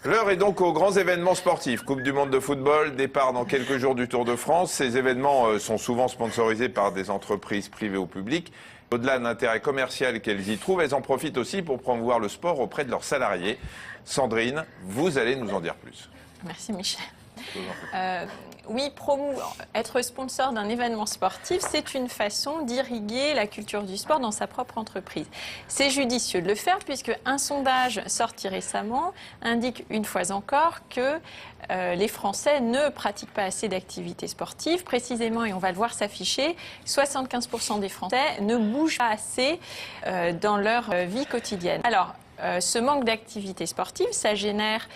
L'heure est donc aux grands événements sportifs. Coupe du monde de football, départ dans quelques jours du Tour de France. Ces événements sont souvent sponsorisés par des entreprises privées ou publiques. Au-delà de l'intérêt commercial qu'elles y trouvent, elles en profitent aussi pour promouvoir le sport auprès de leurs salariés. Sandrine, vous allez nous en dire plus. Merci Michel. Oui, être sponsor d'un événement sportif, c'est une façon d'irriguer la culture du sport dans sa propre entreprise. C'est judicieux de le faire puisque un sondage sorti récemment indique une fois encore que les Français ne pratiquent pas assez d'activités sportives. Précisément, et on va le voir s'afficher, 75% des Français ne bougent pas assez dans leur vie quotidienne. Alors, ce manque d'activité sportive, ça génère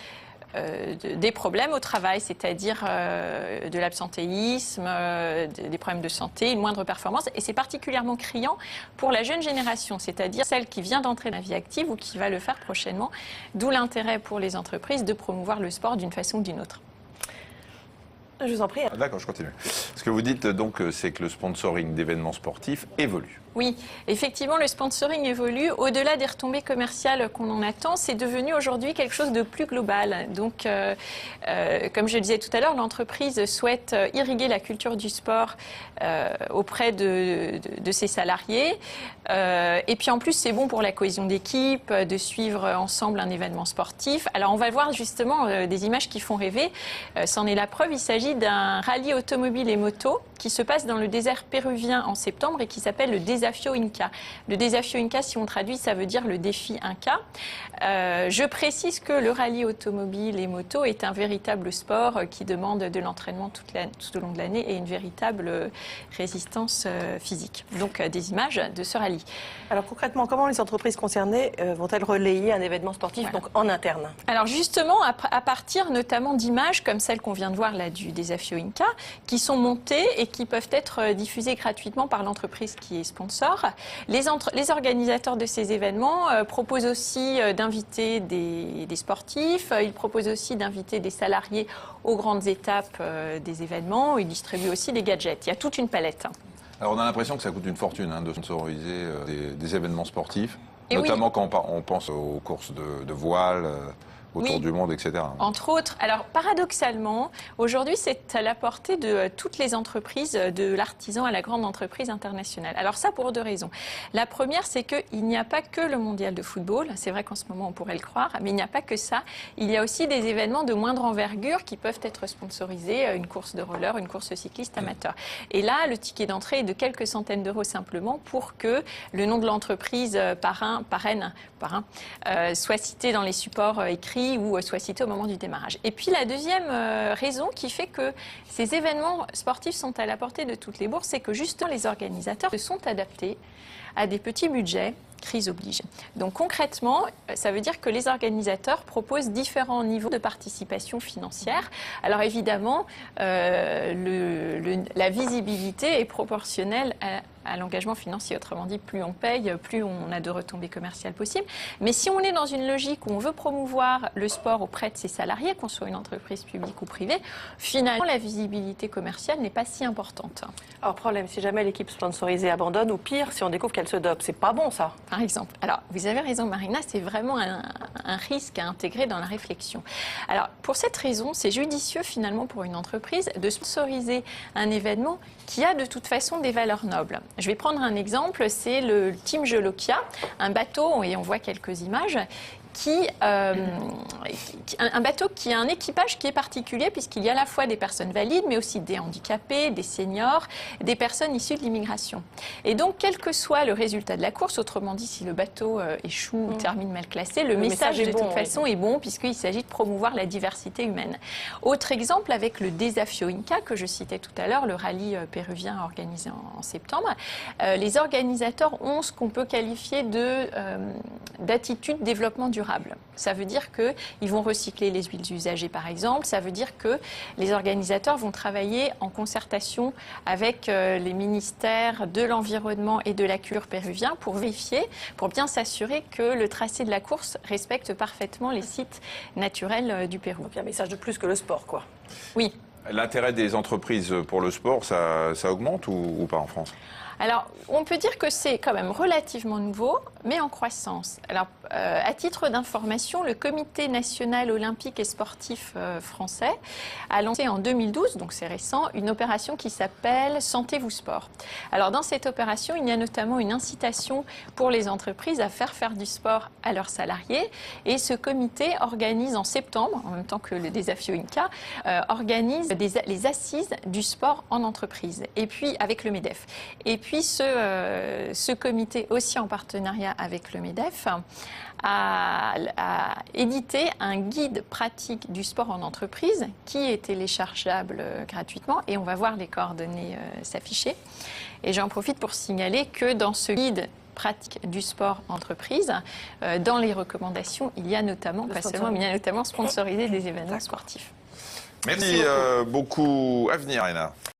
des problèmes au travail, c'est-à-dire de l'absentéisme, des problèmes de santé, une moindre performance. Et c'est particulièrement criant pour la jeune génération, c'est-à-dire celle qui vient d'entrer dans la vie active ou qui va le faire prochainement. D'où l'intérêt pour les entreprises de promouvoir le sport d'une façon ou d'une autre. Je vous en prie. D'accord, je continue. Ce que vous dites donc, c'est que le sponsoring d'événements sportifs évolue. Oui, effectivement, le sponsoring évolue. Au-delà des retombées commerciales qu'on en attend, c'est devenu aujourd'hui quelque chose de plus global. Donc, comme je le disais tout à l'heure, l'entreprise souhaite irriguer la culture du sport auprès de ses salariés. Et puis, en plus, c'est bon pour la cohésion d'équipe, de suivre ensemble un événement sportif. Alors, on va voir justement des images qui font rêver. C'en est la preuve. Il s'agit d'un rallye automobile et moto qui se passe dans le désert péruvien en septembre et qui s'appelle le Desafio Inca. Le Desafio Inca, si on traduit, ça veut dire le défi Inca. Je précise que le rallye automobile et moto est un véritable sport qui demande de l'entraînement tout au long de l'année et une véritable résistance physique. Donc des images de ce rallye. Alors concrètement, comment les entreprises concernées vont-elles relayer un événement sportif donc en interne? Alors justement, à partir notamment d'images comme celle qu'on vient de voir là du Desafio Inca, qui sont montées et qui peuvent être diffusées gratuitement par l'entreprise qui est sponsor. Les organisateurs de ces événements proposent aussi d'inviter des sportifs, ils proposent aussi d'inviter des salariés aux grandes étapes des événements, ils distribuent aussi des gadgets. Il y a toute une palette. Alors on a l'impression que ça coûte une fortune de sponsoriser des événements sportifs, et notamment oui, quand on pense aux courses de voile, autour du monde, etc. Entre autres. Alors, paradoxalement, aujourd'hui, c'est à la portée de toutes les entreprises, de l'artisan à la grande entreprise internationale. Alors ça, pour deux raisons. La première, c'est qu'il n'y a pas que le mondial de football. C'est vrai qu'en ce moment, on pourrait le croire, mais il n'y a pas que ça. Il y a aussi des événements de moindre envergure qui peuvent être sponsorisés, une course de roller, une course cycliste amateur. Et là, le ticket d'entrée est de quelques centaines d'euros simplement pour que le nom de l'entreprise parrain soit cité dans les supports écrits ou soit cité au moment du démarrage. Et puis la deuxième raison qui fait que ces événements sportifs sont à la portée de toutes les bourses, c'est que justement les organisateurs se sont adaptés à des petits budgets, crise oblige. Donc concrètement, ça veut dire que les organisateurs proposent différents niveaux de participation financière. Alors évidemment, la visibilité est proportionnelle à l'engagement financier. Autrement dit, plus on paye, plus on a de retombées commerciales possibles. Mais si on est dans une logique où on veut promouvoir le sport auprès de ses salariés, qu'on soit une entreprise publique ou privée, finalement, la visibilité commerciale n'est pas si importante. Alors problème, si jamais l'équipe sponsorisée abandonne, ou pire, si on découvre qu'elle se dope, c'est pas bon ça. Par exemple. Alors, vous avez raison Marina, c'est vraiment un risque à intégrer dans la réflexion. Alors, pour cette raison, c'est judicieux finalement pour une entreprise de sponsoriser un événement qui a de toute façon des valeurs nobles. Je vais prendre un exemple, c'est le Team Jolokia, un bateau, et on voit quelques images, un bateau qui a un équipage qui est particulier puisqu'il y a à la fois des personnes valides mais aussi des handicapés, des seniors, des personnes issues de l'immigration. Et donc quel que soit le résultat de la course, autrement dit si le bateau échoue ou termine mal classé, le message de toute façon est bon puisqu'il s'agit de promouvoir la diversité humaine. Autre exemple avec le Desafio Inca que je citais tout à l'heure, le rallye péruvien organisé en septembre. Les organisateurs ont ce qu'on peut qualifier d'attitude développement durable. Ça veut dire qu'ils vont recycler les huiles usagées, par exemple. Ça veut dire que les organisateurs vont travailler en concertation avec les ministères de l'Environnement et de la Culture péruvien pour vérifier, pour bien s'assurer que le tracé de la course respecte parfaitement les sites naturels du Pérou. Donc il y a un message de plus que le sport, quoi. Oui. L'intérêt des entreprises pour le sport, ça augmente ou pas en France ? Alors, on peut dire que c'est quand même relativement nouveau, mais en croissance. Alors, à titre d'information, le Comité national olympique et sportif français a lancé en 2012, donc c'est récent, une opération qui s'appelle Sentez-vous sport. Alors, dans cette opération, il y a notamment une incitation pour les entreprises à faire du sport à leurs salariés. Et ce comité organise en septembre, en même temps que le Desafio Inca, organise les assises du sport en entreprise. Et puis, avec le MEDEF. Et puis ce comité, aussi en partenariat avec le MEDEF, a édité un guide pratique du sport en entreprise qui est téléchargeable gratuitement et on va voir les coordonnées s'afficher. Et j'en profite pour signaler que dans ce guide pratique du sport en entreprise, dans les recommandations, il y a notamment, pas seulement, mais il y a notamment sponsorisé des événements sportifs. Merci beaucoup. À venir, Anna.